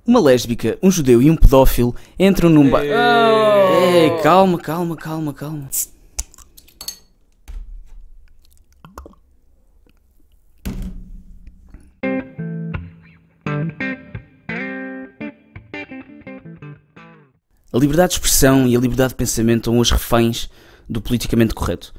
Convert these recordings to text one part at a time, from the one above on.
Uma lésbica, um judeu e um pedófilo entram num bar. Ei, calma. A liberdade de expressão e a liberdade de pensamento são os reféns do politicamente correto.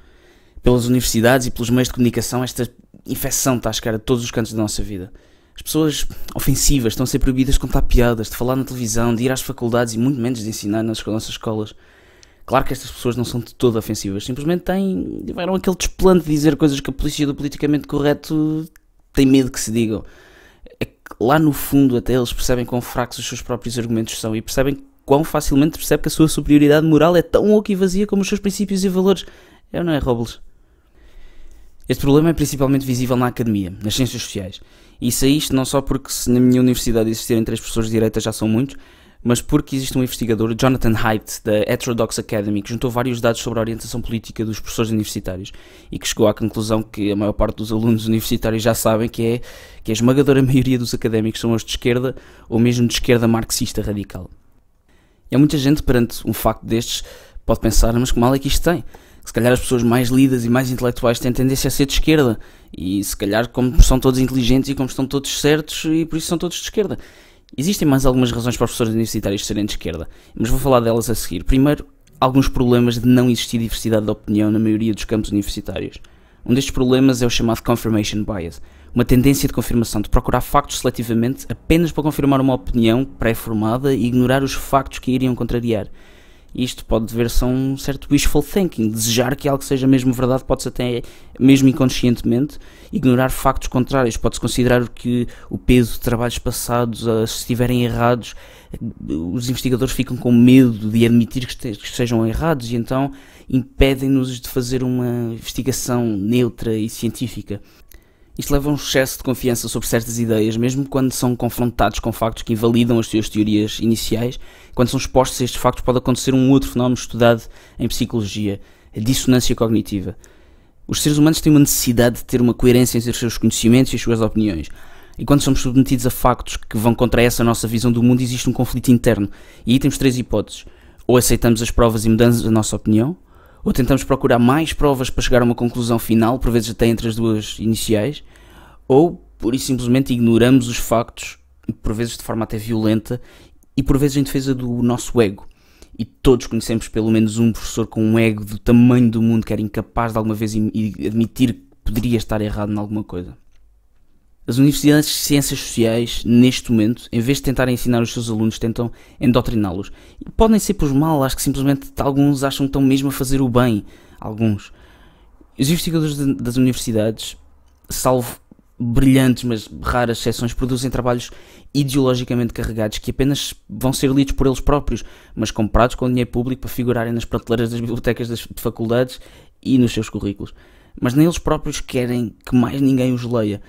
Pelas universidades e pelos meios de comunicação, esta infecção está a chegar a todos os cantos da nossa vida. As pessoas ofensivas estão a ser proibidas de contar piadas, de falar na televisão, de ir às faculdades e muito menos de ensinar nas nossas escolas. Claro que estas pessoas não são de todo ofensivas, simplesmente tiveram aquele desplante de dizer coisas que a polícia do politicamente correto tem medo que se digam. É que lá no fundo até eles percebem quão fracos os seus próprios argumentos são e percebem quão facilmente percebe que a sua superioridade moral é tão oca e vazia como os seus princípios e valores. É ou não é, Robles? Este problema é principalmente visível na academia, nas ciências sociais. E isso é isto não só porque se na minha universidade existirem 3 professores de direita já são muitos, mas porque existe um investigador, Jonathan Haidt, da Heterodox Academy, que juntou vários dados sobre a orientação política dos professores universitários e que chegou à conclusão que a maior parte dos alunos universitários já sabem que a esmagadora maioria dos académicos são os de esquerda ou mesmo de esquerda marxista radical. E há muita gente perante um facto destes pode pensar, mas que mal é que isto tem? Se calhar as pessoas mais lidas e mais intelectuais têm tendência a ser de esquerda e se calhar como são todos inteligentes e como estão todos certos e por isso são todos de esquerda. Existem mais algumas razões para os professores universitários serem de esquerda, mas vou falar delas a seguir. Primeiro, alguns problemas de não existir diversidade de opinião na maioria dos campos universitários. Um destes problemas é o chamado confirmation bias, uma tendência de confirmação, de procurar factos seletivamente apenas para confirmar uma opinião pré-formada e ignorar os factos que a iriam contrariar. Isto pode dever-se a um certo wishful thinking, desejar que algo seja mesmo verdade, pode-se até, mesmo inconscientemente, ignorar factos contrários. Pode-se considerar que o peso de trabalhos passados, se estiverem errados, os investigadores ficam com medo de admitir que estejam errados e então impedem-nos de fazer uma investigação neutra e científica. Isto leva a um excesso de confiança sobre certas ideias, mesmo quando são confrontados com factos que invalidam as suas teorias iniciais. Quando são expostos a estes factos pode acontecer um outro fenómeno estudado em psicologia, a dissonância cognitiva. Os seres humanos têm uma necessidade de ter uma coerência entre os seus conhecimentos e as suas opiniões. E quando somos submetidos a factos que vão contra essa nossa visão do mundo, existe um conflito interno. E aí temos 3 hipóteses. Ou aceitamos as provas e mudamos a nossa opinião, ou tentamos procurar mais provas para chegar a uma conclusão final, por vezes até entre as duas iniciais, ou por isso simplesmente ignoramos os factos, por vezes de forma até violenta, e por vezes em defesa do nosso ego. E todos conhecemos pelo menos um professor com um ego do tamanho do mundo que era incapaz de alguma vez admitir que poderia estar errado em alguma coisa. As universidades de ciências sociais, neste momento, em vez de tentarem ensinar os seus alunos, tentam endotriná-los. E podem ser por mal, acho que simplesmente alguns acham que estão mesmo a fazer o bem. Alguns. Os investigadores das universidades, salvo brilhantes, mas raras exceções, produzem trabalhos ideologicamente carregados que apenas vão ser lidos por eles próprios, mas comprados com dinheiro público para figurarem nas prateleiras das bibliotecas das faculdades e nos seus currículos. Mas nem eles próprios querem que mais ninguém os leia.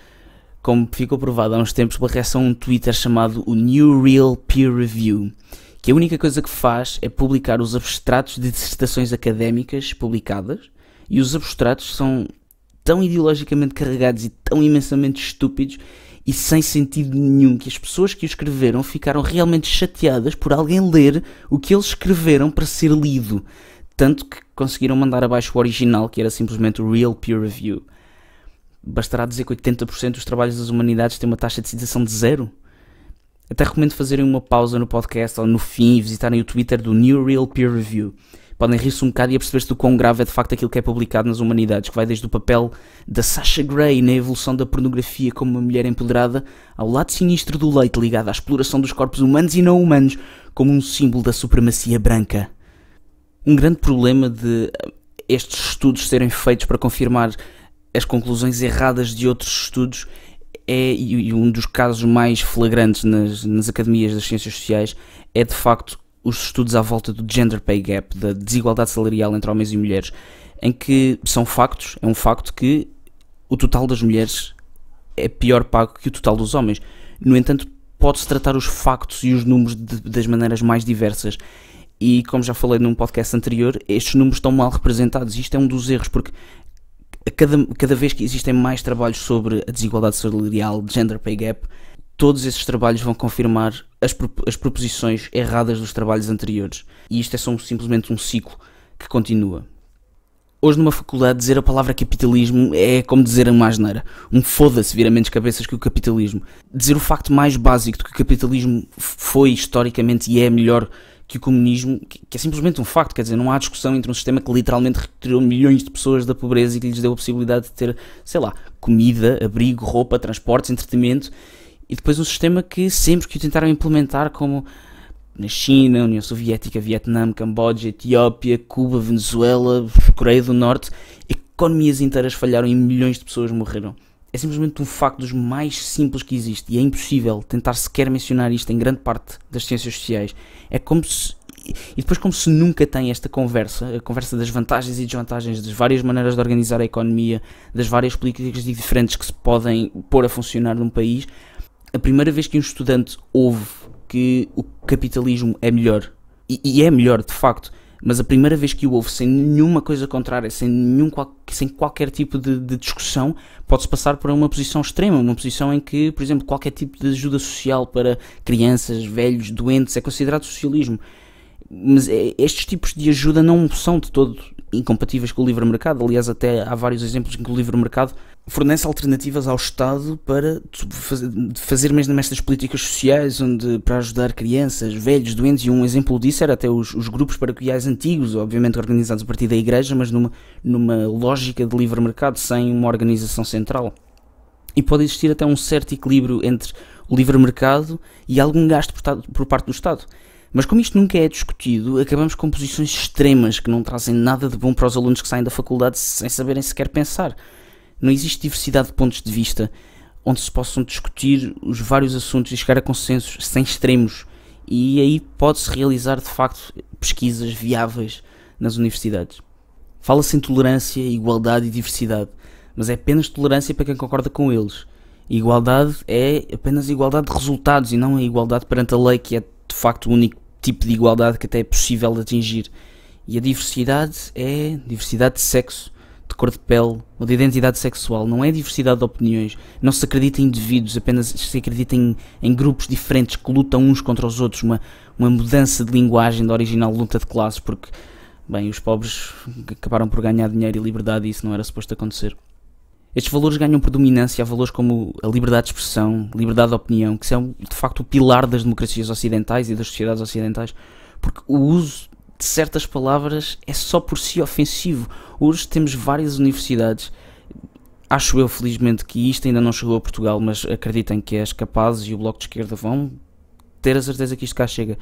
Como ficou provado há uns tempos pela reação a um Twitter chamado o New Real Peer Review, que a única coisa que faz é publicar os abstratos de dissertações académicas publicadas, e os abstratos são tão ideologicamente carregados e tão imensamente estúpidos e sem sentido nenhum que as pessoas que o escreveram ficaram realmente chateadas por alguém ler o que eles escreveram para ser lido, tanto que conseguiram mandar abaixo o original, que era simplesmente o Real Peer Review. Bastará dizer que 80% dos trabalhos das humanidades têm uma taxa de citação de 0? Até recomendo fazerem uma pausa no podcast ou no fim e visitarem o Twitter do New Real Peer Review. Podem rir-se um bocado e perceber-se do quão grave é de facto aquilo que é publicado nas humanidades, que vai desde o papel da Sasha Grey na evolução da pornografia como uma mulher empoderada, ao lado sinistro do leite ligado à exploração dos corpos humanos e não humanos como um símbolo da supremacia branca. Um grande problema de estes estudos serem feitos para confirmar as conclusões erradas de outros estudos e um dos casos mais flagrantes nas academias das ciências sociais é de facto os estudos à volta do gender pay gap, da desigualdade salarial entre homens e mulheres, em que é um facto que o total das mulheres é pior pago que o total dos homens. No entanto, pode-se tratar os factos e os números das maneiras mais diversas. E como já falei num podcast anterior, estes números estão mal representados. Isto é um dos erros, porque cada vez que existem mais trabalhos sobre a desigualdade salarial, gender pay gap, todos esses trabalhos vão confirmar as proposições erradas dos trabalhos anteriores. E isto é só simplesmente um ciclo que continua. Hoje numa faculdade dizer a palavra capitalismo é como dizer uma asneira. Um foda-se vira menos cabeças que o capitalismo. Dizer o facto mais básico de que o capitalismo foi historicamente e é melhor que o comunismo, que é simplesmente um facto, quer dizer, não há discussão entre um sistema que literalmente retirou milhões de pessoas da pobreza e que lhes deu a possibilidade de ter, sei lá, comida, abrigo, roupa, transportes, entretenimento, e depois um sistema que sempre que o tentaram implementar, como na China, União Soviética, Vietnã, Camboja, Etiópia, Cuba, Venezuela, Coreia do Norte, economias inteiras falharam e milhões de pessoas morreram. É simplesmente um facto dos mais simples que existe e é impossível tentar sequer mencionar isto em grande parte das ciências sociais. É como se... E depois como se nunca tem esta conversa, a conversa das vantagens e desvantagens, das várias maneiras de organizar a economia, das várias políticas diferentes que se podem pôr a funcionar num país. A primeira vez que um estudante ouve que o capitalismo é melhor, e é melhor de facto, mas a primeira vez que o ouve sem nenhuma coisa contrária, sem qualquer tipo de discussão, pode-se passar por uma posição extrema, uma posição em que, por exemplo, qualquer tipo de ajuda social para crianças, velhos, doentes é considerado socialismo. Mas estes tipos de ajuda não são de todo incompatíveis com o livre mercado. Aliás, até há vários exemplos em que o livre mercado fornece alternativas ao Estado para fazer mesmo estas políticas sociais para ajudar crianças, velhos, doentes, e um exemplo disso era até os grupos paroquiais antigos, obviamente organizados a partir da igreja, mas numa lógica de livre mercado, sem uma organização central. E pode existir até um certo equilíbrio entre o livre mercado e algum gasto por parte do Estado. Mas como isto nunca é discutido, acabamos com posições extremas que não trazem nada de bom para os alunos que saem da faculdade sem saberem sequer pensar. Não existe diversidade de pontos de vista onde se possam discutir os vários assuntos e chegar a consensos sem extremos. E aí pode-se realizar, de facto, pesquisas viáveis nas universidades. Fala-se em tolerância, igualdade e diversidade, mas é apenas tolerância para quem concorda com eles. E igualdade é apenas igualdade de resultados e não a igualdade perante a lei, que é de facto o único tipo de igualdade que até é possível de atingir. E a diversidade é diversidade de sexo, de cor de pele ou de identidade sexual. Não é diversidade de opiniões. Não se acredita em indivíduos, apenas se acredita em grupos diferentes que lutam uns contra os outros. Uma mudança de linguagem da original luta de classes, porque, bem, os pobres acabaram por ganhar dinheiro e liberdade e isso não era suposto acontecer. Estes valores ganham predominância a valores como a liberdade de expressão, liberdade de opinião, que são de facto o pilar das democracias ocidentais e das sociedades ocidentais, porque o uso de certas palavras é só por si ofensivo. Hoje temos várias universidades, acho eu felizmente que isto ainda não chegou a Portugal, mas acreditem que as capazes e o Bloco de Esquerda vão ter a certeza que isto cá chega.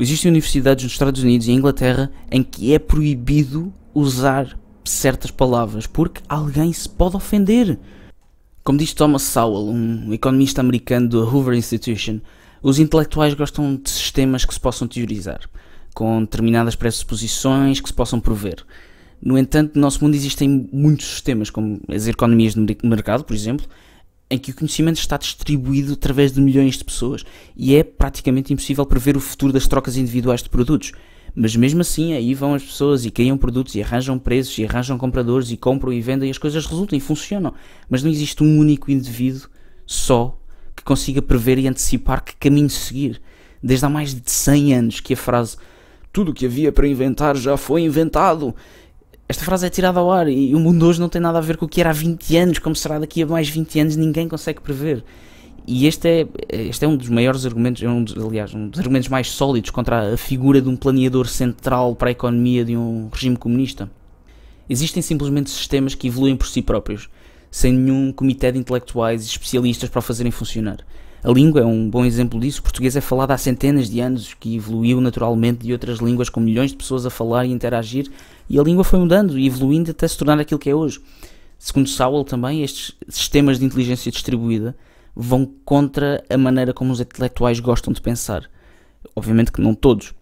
Existem universidades nos Estados Unidos e em Inglaterra em que é proibido usar certas palavras, porque alguém se pode ofender. Como diz Thomas Sowell, um economista americano do Hoover Institution, os intelectuais gostam de sistemas que se possam teorizar, com determinadas pressuposições que se possam prover. No entanto, no nosso mundo existem muitos sistemas, como as economias de mercado, por exemplo, em que o conhecimento está distribuído através de milhões de pessoas e é praticamente impossível prever o futuro das trocas individuais de produtos. Mas mesmo assim, aí vão as pessoas e criam produtos e arranjam preços e arranjam compradores e compram e vendem e as coisas resultam e funcionam. Mas não existe um único indivíduo só que consiga prever e antecipar que caminho seguir. Desde há mais de 100 anos que a frase "tudo o que havia para inventar já foi inventado", esta frase é tirada ao ar e o mundo hoje não tem nada a ver com o que era há 20 anos, como será daqui a mais 20 anos, ninguém consegue prever. E este é um dos maiores argumentos, aliás, um dos argumentos mais sólidos contra a figura de um planeador central para a economia de um regime comunista. Existem simplesmente sistemas que evoluem por si próprios, sem nenhum comitê de intelectuais e especialistas para o fazerem funcionar. A língua é um bom exemplo disso. O português é falado há centenas de anos, que evoluiu naturalmente de outras línguas com milhões de pessoas a falar e interagir, e a língua foi mudando e evoluindo até se tornar aquilo que é hoje. Segundo Sowell também, estes sistemas de inteligência distribuída vão contra a maneira como os intelectuais gostam de pensar. Obviamente que não todos.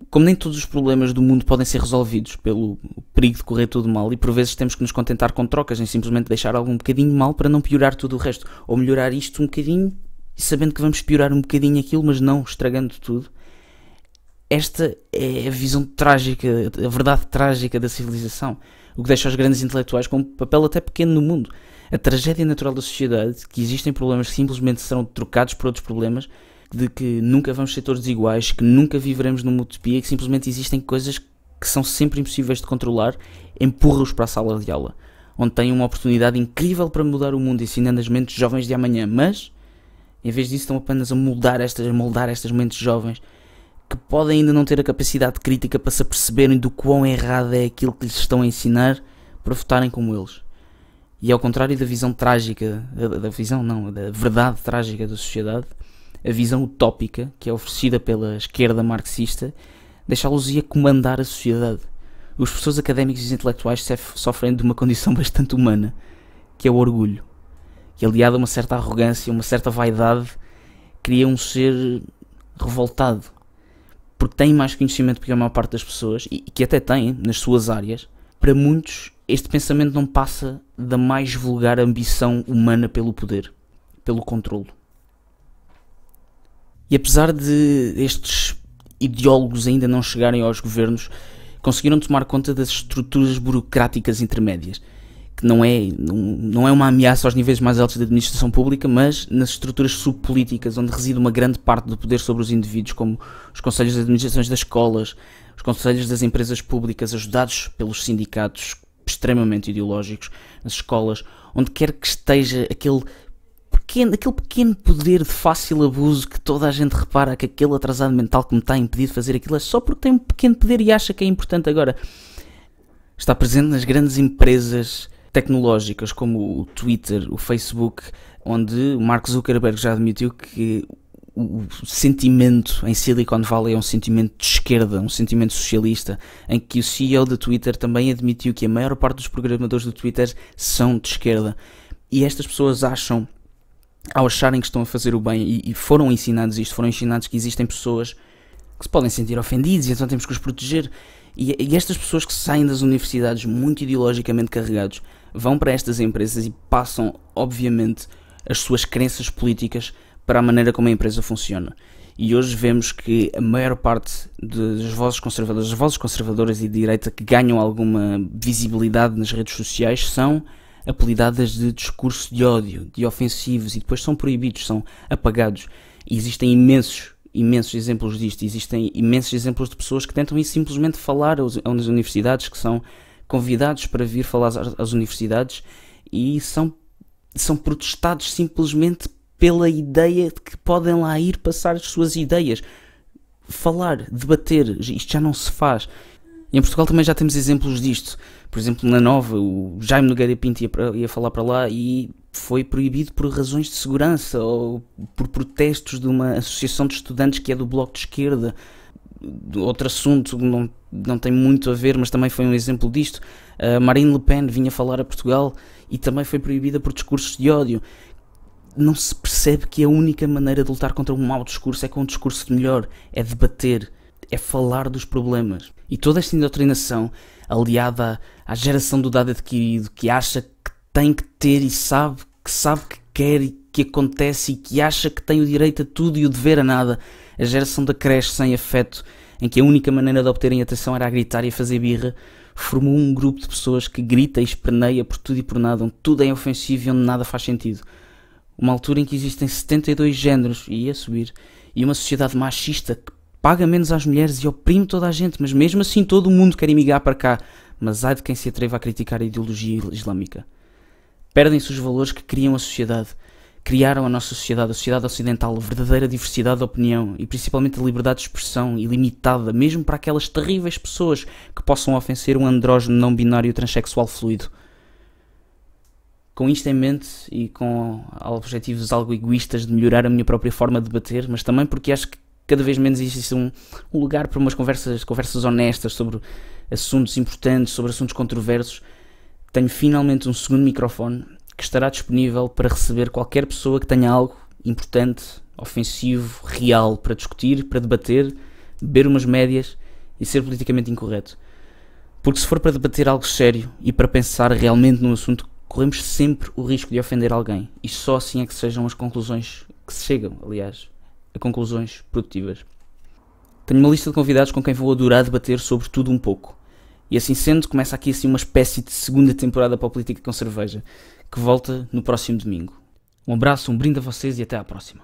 Como nem todos os problemas do mundo podem ser resolvidos pelo perigo de correr tudo mal, e por vezes temos que nos contentar com trocas, em simplesmente deixar algo um bocadinho mal para não piorar tudo o resto, ou melhorar isto um bocadinho, sabendo que vamos piorar um bocadinho aquilo, mas não estragando tudo. Esta é a visão trágica, a verdade trágica da civilização. o que deixa os grandes intelectuais com um papel até pequeno no mundo. A tragédia natural da sociedade, que existem problemas que simplesmente serão trocados por outros problemas, de que nunca vamos ser todos iguais, que nunca viveremos numa utopia, que simplesmente existem coisas que são sempre impossíveis de controlar, empurra-os para a sala de aula, onde têm uma oportunidade incrível para mudar o mundo, ensinando as mentes jovens de amanhã, mas, em vez disso, estão apenas a moldar estas mentes jovens, que podem ainda não ter a capacidade crítica para se aperceberem do quão errado é aquilo que lhes estão a ensinar, para votarem como eles. E ao contrário da visão trágica, da verdade trágica da sociedade, a visão utópica, que é oferecida pela esquerda marxista, deixá-los ir a comandar a sociedade. Os professores académicos e intelectuais sofrem de uma condição bastante humana, que é o orgulho, que aliado a uma certa arrogância, uma certa vaidade, cria um ser revoltado, porque tem mais conhecimento que a maior parte das pessoas, e que até têm nas suas áreas. Para muitos, este pensamento não passa da mais vulgar ambição humana pelo poder, pelo controlo. E apesar de estes ideólogos ainda não chegarem aos governos, conseguiram tomar conta das estruturas burocráticas intermédias, que não é uma ameaça aos níveis mais altos da administração pública, mas nas estruturas subpolíticas, onde reside uma grande parte do poder sobre os indivíduos, como os conselhos de administrações das escolas, os conselhos das empresas públicas, ajudados pelos sindicatos extremamente ideológicos, nas escolas, onde quer que esteja aquele pequeno poder de fácil abuso, que toda a gente repara que aquele atrasado mental que me está a impedir de fazer aquilo é só porque tem um pequeno poder e acha que é importante agora. Está presente nas grandes empresas tecnológicas como o Twitter, o Facebook, onde o Mark Zuckerberg já admitiu que o sentimento em Silicon Valley é um sentimento de esquerda, um sentimento socialista, em que o CEO do Twitter também admitiu que a maior parte dos programadores do Twitter são de esquerda. E estas pessoas ao acharem que estão a fazer o bem, e foram ensinados que existem pessoas que se podem sentir ofendidos e então temos que os proteger. E estas pessoas que saem das universidades muito ideologicamente carregados vão para estas empresas e passam, obviamente, as suas crenças políticas para a maneira como a empresa funciona. E hoje vemos que a maior parte das vozes conservadoras e de direita que ganham alguma visibilidade nas redes sociais são apelidadas de discurso de ódio, de ofensivos, e depois são proibidos, são apagados. E existem imensos exemplos disto. Existem imensos exemplos de pessoas que tentam ir simplesmente falar às universidades, que são convidados para vir falar às universidades e são protestados simplesmente pela ideia de que podem lá ir passar as suas ideias, falar, debater. Isto já não se faz. E em Portugal também já temos exemplos disto. Por exemplo, na Nova, o Jaime Nogueira Pinto ia falar para lá e foi proibido por razões de segurança ou por protestos de uma associação de estudantes que é do Bloco de Esquerda. Outro assunto não tem muito a ver, mas também foi um exemplo disto. Marine Le Pen vinha falar a Portugal e também foi proibida por discursos de ódio. Não se percebe que a única maneira de lutar contra um mau discurso é com um discurso de melhor, é debater, é falar dos problemas. E toda esta indoctrinação, aliada à geração do dado adquirido, que acha que tem que ter e sabe que quer e que acontece e que acha que tem o direito a tudo e o dever a nada, a geração da creche sem afeto, em que a única maneira de obterem atenção era a gritar e a fazer birra, formou um grupo de pessoas que grita e esperneia por tudo e por nada, onde tudo é ofensivo e onde nada faz sentido. Uma altura em que existem 72 géneros, e ia subir, e uma sociedade machista que paga menos às mulheres e oprime toda a gente, mas mesmo assim todo o mundo quer emigrar para cá. Mas ai de quem se atreva a criticar a ideologia islâmica. Perdem-se os valores que criam a sociedade. Criaram a nossa sociedade, a sociedade ocidental, a verdadeira diversidade de opinião e principalmente a liberdade de expressão ilimitada, mesmo para aquelas terríveis pessoas que possam ofender um andrógeno não binário transexual fluido. Com isto em mente e com objetivos algo egoístas de melhorar a minha própria forma de debater, mas também porque acho que cada vez menos existe um lugar para umas conversas honestas sobre assuntos importantes, sobre assuntos controversos, tenho finalmente um segundo microfone que estará disponível para receber qualquer pessoa que tenha algo importante, ofensivo, real para discutir, para debater, beber umas médias e ser politicamente incorreto. Porque se for para debater algo sério e para pensar realmente num assunto, corremos sempre o risco de ofender alguém, e só assim é que sejam as conclusões que se chegam, aliás, a conclusões produtivas. Tenho uma lista de convidados com quem vou adorar debater sobre tudo um pouco, E assim sendo, começa aqui assim uma espécie de segunda temporada para a Política com Cerveja, que volta no próximo domingo. Um abraço, um brinde a vocês e até à próxima.